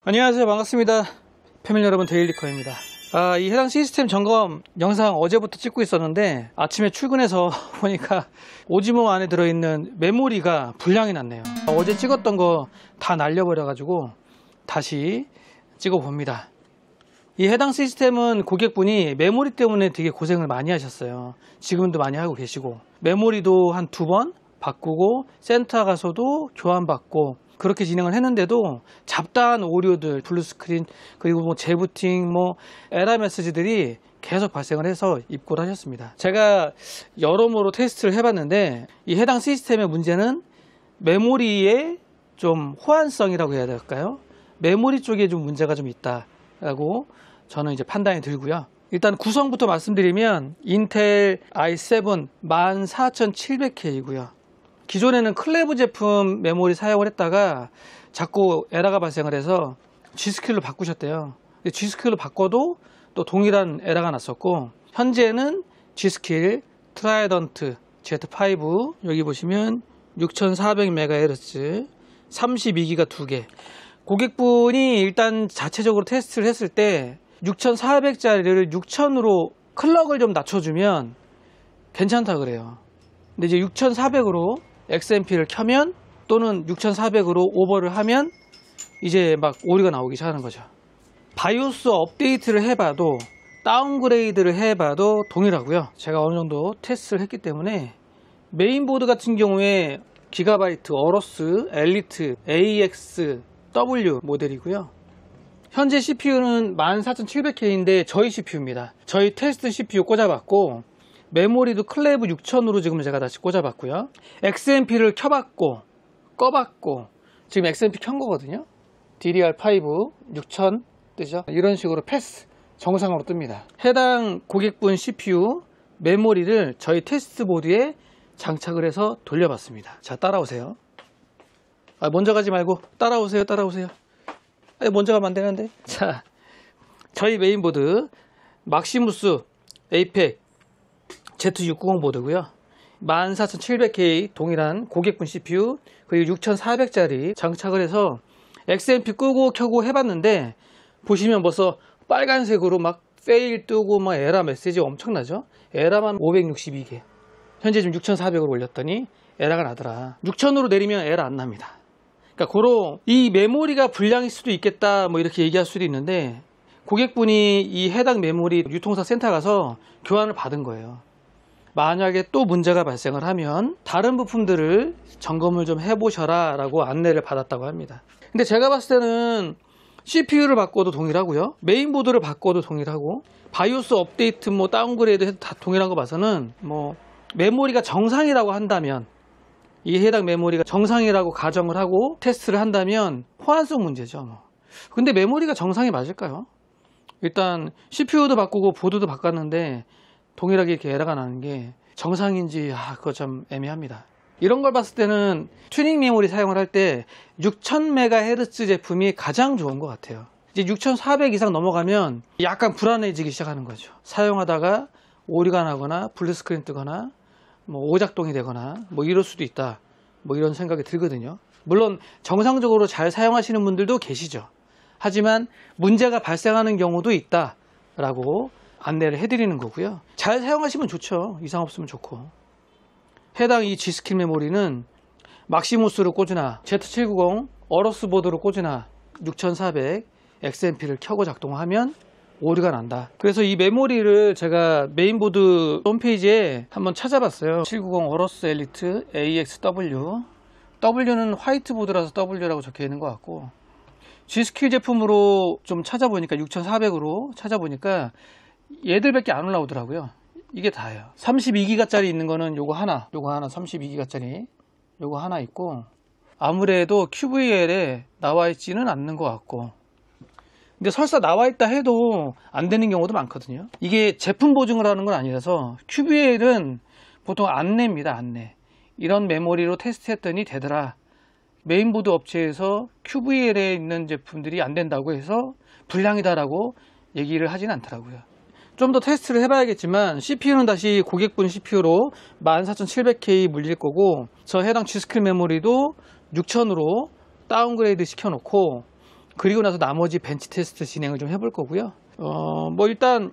안녕하세요. 반갑습니다. 패밀리 여러분, 데일리커입니다. 이 해당 시스템 점검 영상 어제부터 찍고 있었는데 아침에 출근해서 보니까 오지모 안에 들어있는 메모리가 불량이 났네요. 어제 찍었던 거 다 날려버려 가지고 다시 찍어 봅니다. 이 해당 시스템은 고객분이 메모리 때문에 되게 고생을 많이 하셨어요. 지금도 많이 하고 계시고, 메모리도 한 2번 바꾸고 센터 가서도 교환받고 그렇게 진행을 했는데도 잡다한 오류들, 블루스크린, 그리고 뭐 재부팅, 에러 메시지들이 계속 발생을 해서 입고를 하셨습니다. 제가 여러모로 테스트를 해봤는데 이 해당 시스템의 문제는 메모리의 좀 호환성이라고 해야 될까요? 메모리 쪽에 좀 문제가 좀 있다라고 저는 이제 판단이 들고요. 일단 구성부터 말씀드리면 인텔 i7 14700K이고요. 기존에는 클레브 제품 메모리 사용을 했다가 자꾸 에러가 발생을 해서 G스킬로 바꾸셨대요. G스킬로 바꿔도 또 동일한 에러가 났었고, 현재는 G스킬 트라이던트 Z5, 여기 보시면 6400MHz 32기가 2개. 고객분이 일단 자체적으로 테스트를 했을 때 6400짜리를 6000으로 클럭을 좀 낮춰주면 괜찮다 그래요. 근데 이제 6400으로 XMP를 켜면, 또는 6400으로 오버를 하면 이제 막 오류가 나오기 시작하는 거죠. 바이오스 업데이트를 해봐도, 다운그레이드를 해봐도 동일하고요. 제가 어느 정도 테스트를 했기 때문에 메인보드 같은 경우에 기가바이트 어로스 엘리트 AX W 모델이고요. 현재 CPU는 14700K인데 저희 CPU입니다. 저희 테스트 CPU 꽂아봤고, 메모리도 클레브 6000으로 지금 제가 다시 꽂아봤고요. XMP를 켜봤고 꺼봤고, 지금 XMP 켠 거거든요. DDR5 6000 뜨죠. 이런 식으로 패스 정상으로 뜹니다. 해당 고객분 CPU 메모리를 저희 테스트 보드에 장착을 해서 돌려봤습니다. 자, 따라오세요. 먼저 가지 말고 따라오세요. 먼저 가면 안 되는데. 자, 저희 메인보드 막시무스 에이펙 Z690 보드고요. 14700K 동일한 고객분 CPU, 그리고 6400짜리 장착을 해서 XMP 끄고 켜고 해봤는데, 보시면 벌써 빨간색으로 막 페일 뜨고 막 에러 메시지 엄청나죠. 에러만 562개. 현재 지금 6400으로 올렸더니 에러가 나더라. 6000으로 내리면 에러 안 납니다. 그러니까 이 메모리가 불량일 수도 있겠다 이렇게 얘기할 수도 있는데, 고객분이 이 해당 메모리 유통사 센터 가서 교환을 받은 거예요. 만약에 또 문제가 발생을 하면 다른 부품들을 점검을 좀 해보셔라 라고 안내를 받았다고 합니다. 근데 제가 봤을 때는 CPU를 바꿔도 동일하고요, 메인보드를 바꿔도 동일하고, 바이오스 업데이트 다운그레이드 해도 다 동일한 거 봐서는 메모리가 정상이라고 한다면, 이 해당 메모리가 정상이라고 가정을 하고 테스트를 한다면 호환성 문제죠. 근데 메모리가 정상이 맞을까요? 일단 CPU도 바꾸고 보드도 바꿨는데 동일하게 이렇게 에러가 나는 게 정상인지 그거 좀 애매합니다. 이런 걸 봤을 때는 튜닝 메모리 사용을 할 때 6000MHz 제품이 가장 좋은 것 같아요. 이제 6400 이상 넘어가면 약간 불안해지기 시작하는 거죠. 사용하다가 오류가 나거나 블루스크린 뜨거나 오작동이 되거나 이럴 수도 있다, 이런 생각이 들거든요. 물론 정상적으로 잘 사용하시는 분들도 계시죠. 하지만 문제가 발생하는 경우도 있다 라고 안내를 해드리는 거고요. 잘 사용하시면 좋죠. 이상 없으면 좋고. 해당 이 G스킬 메모리는 막시무스로 꽂으나 Z790 어로스 보드로 꽂으나 6400 XMP를 켜고 작동하면 오류가 난다. 그래서 이 메모리를 제가 메인보드 홈페이지에 한번 찾아봤어요. 790 어로스 엘리트 AXW. W는 화이트보드라서 W라고 적혀 있는 것 같고, G스킬 제품으로 좀 찾아보니까 6400으로 찾아보니까 얘들밖에 안 올라오더라고요. 이게 다예요. 32기가짜리 있는 거는 요거 하나 32기가짜리 요거 하나 있고, 아무래도 QVL에 나와 있지는 않는 것 같고, 근데 설사 나와 있다 해도 안 되는 경우도 많거든요. 이게 제품 보증을 하는 건 아니라서 QVL은 보통 안내입니다. 안내. 이런 메모리로 테스트했더니 되더라. 메인보드 업체에서 QVL에 있는 제품들이 안 된다고 해서 불량이다라고 얘기를 하진 않더라고요. 좀 더 테스트를 해봐야겠지만 CPU는 다시 고객분 CPU로 14700K 물릴 거고, 저 해당 G스킬 메모리도 6000으로 다운그레이드 시켜놓고 그리고 나서 나머지 벤치 테스트 진행을 좀 해볼 거고요. 뭐 일단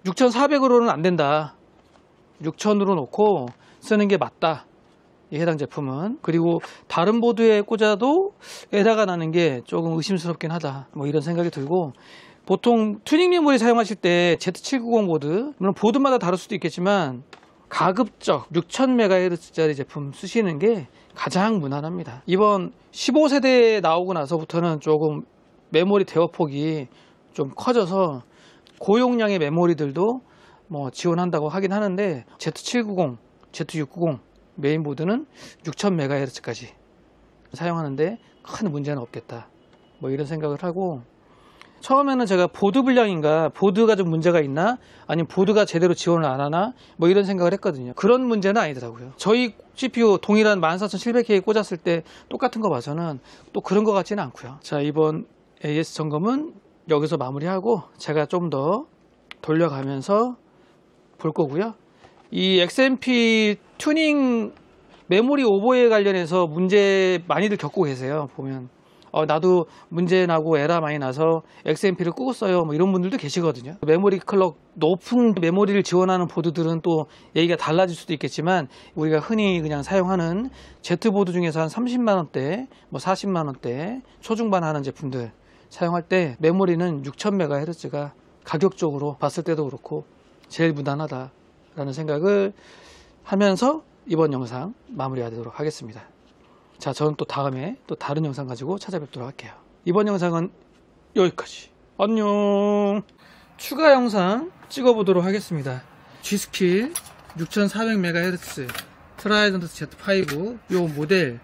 6400으로는 안 된다. 6000으로 놓고 쓰는 게 맞다. 이 해당 제품은. 그리고 다른 보드에 꽂아도 에러가 나는 게 조금 의심스럽긴 하다. 뭐 이런 생각이 들고, 보통 튜닝 메모리 사용하실 때 Z790 보드, 물론 보드마다 다를 수도 있겠지만 가급적 6000MHz짜리 제품 쓰시는 게 가장 무난합니다. 이번 15세대에 나오고 나서부터는 조금 메모리 대역폭이 좀 커져서 고용량의 메모리들도 뭐 지원한다고 하긴 하는데, Z790, Z690 메인보드는 6000MHz까지 사용하는데 큰 문제는 없겠다. 뭐 이런 생각을 하고, 처음에는 제가 보드 불량인가, 보드가 좀 문제가 있나, 아니면 보드가 제대로 지원을 안 하나, 뭐 이런 생각을 했거든요. 그런 문제는 아니더라고요. 저희 CPU 동일한 14700K 꽂았을 때 똑같은 거 봐서는 또 그런 것 같지는 않고요. 자, 이번 AS 점검은 여기서 마무리하고 제가 좀 더 돌려가면서 볼 거고요. 이 XMP 튜닝 메모리 오버에 관련해서 문제 많이들 겪고 계세요. 보면 나도 문제 나고 에러 많이 나서 XMP를 끄고 써요, 뭐 이런 분들도 계시거든요. 메모리 클럭 높은 메모리를 지원하는 보드들은 또 얘기가 달라질 수도 있겠지만, 우리가 흔히 그냥 사용하는 Z보드 중에서 한 30만원대, 뭐 40만원대 초중반 하는 제품들 사용할 때 메모리는 6000MHz가 가격적으로 봤을 때도 그렇고 제일 무난하다 라는 생각을 하면서 이번 영상 마무리하도록 하겠습니다. 자, 저는 또 다음에 또 다른 영상 가지고 찾아뵙도록 할게요. 이번 영상은 여기까지. 안녕. 추가 영상 찍어보도록 하겠습니다. G스킬 6400MHz 트라이던트 Z5 요 모델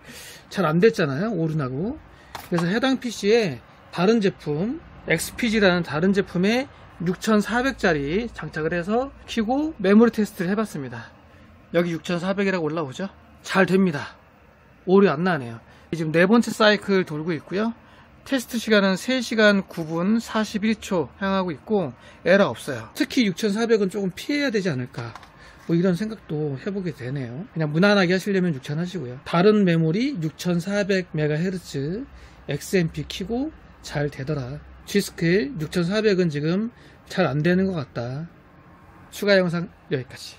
잘 안됐잖아요, 오른하고. 그래서 해당 PC에 다른 제품 XPG라는 다른 제품에 6400짜리 장착을 해서 켜고 메모리 테스트를 해봤습니다. 여기 6400이라고 올라오죠? 잘 됩니다. 오류 안 나네요. 지금 네 번째 사이클 돌고 있고요. 테스트 시간은 3시간 9분 41초 향하고 있고 에러 없어요. 특히 6400은 조금 피해야 되지 않을까, 뭐 이런 생각도 해보게 되네요. 그냥 무난하게 하시려면 6000 하시고요. 다른 메모리 6400MHz XMP 키고 잘 되더라. G스킬 6400은 지금 잘 안되는 것 같다. 추가 영상 여기까지.